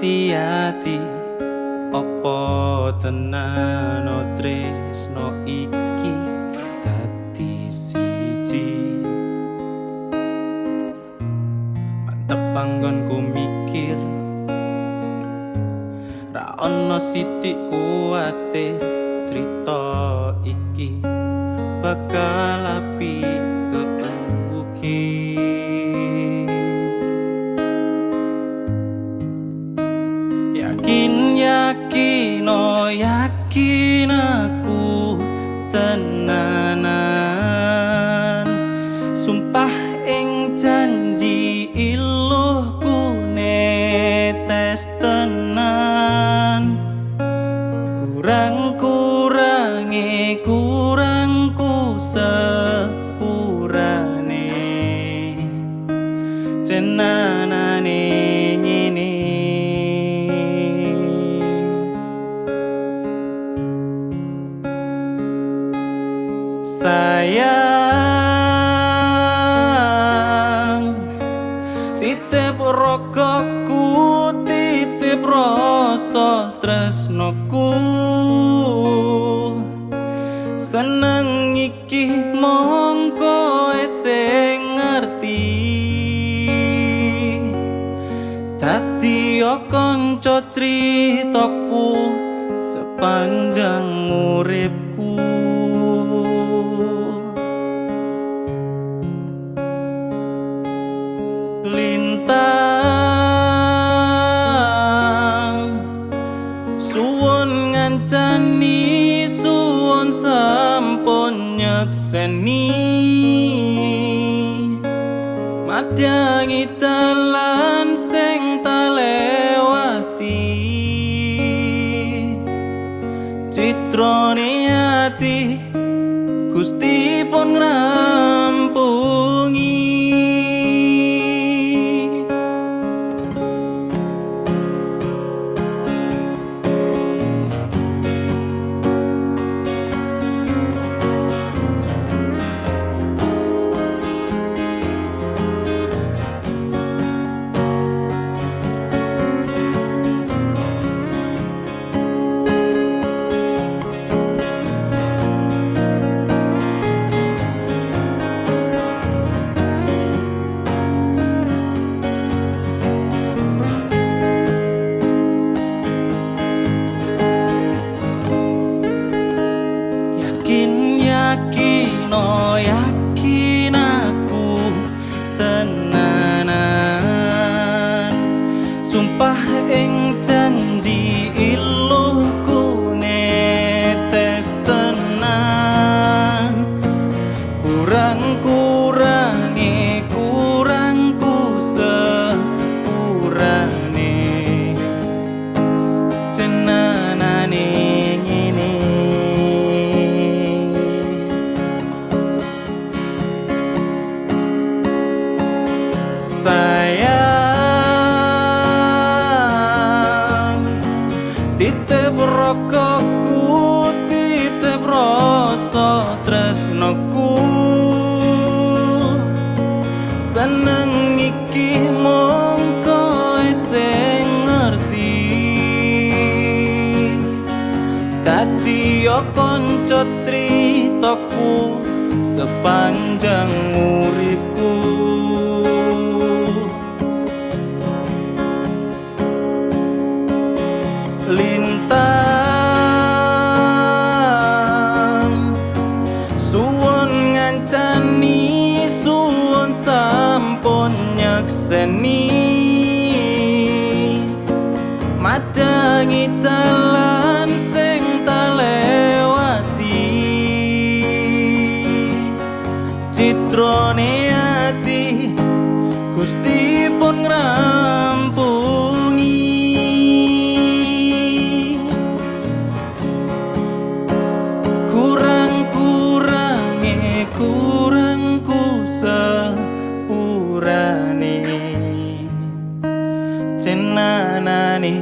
isi ati opo tenan tresno iki dadi siji. Mantep panggonku mikir ra ono sithik kuwate crita iki bakal apik keukir. Yakin aku tenanan sumpah ing janji iluhku netes tenan. Kurangku sepurane jenanane ngene. Sayang, titip rogoku, titip rasa tresnoku. Seneng iki mongko sing ngerti, dadi kanca critaku sepanjang uripku. Lintang suwun ngancani, suwun sampun nyekseni, madyangi dalan sing talewati. Citrane ati Gusti pun rampungi. Yakin aku tenanan sumpah ing janji iluhku netes tenan. Kurangku sepurane jenanane ngene. Sayang, titip rogoku, titip rasa tresnoku. Seneng iki mongko sing ngerti, dadi kanca critaku sepanjang uripku. Lintang suwun ngancani, suwun sampun nyekseni, madyangi dalan sing talewati. Citrane ati Gusti pun ngrampungi. Kurangku sepurane jenanane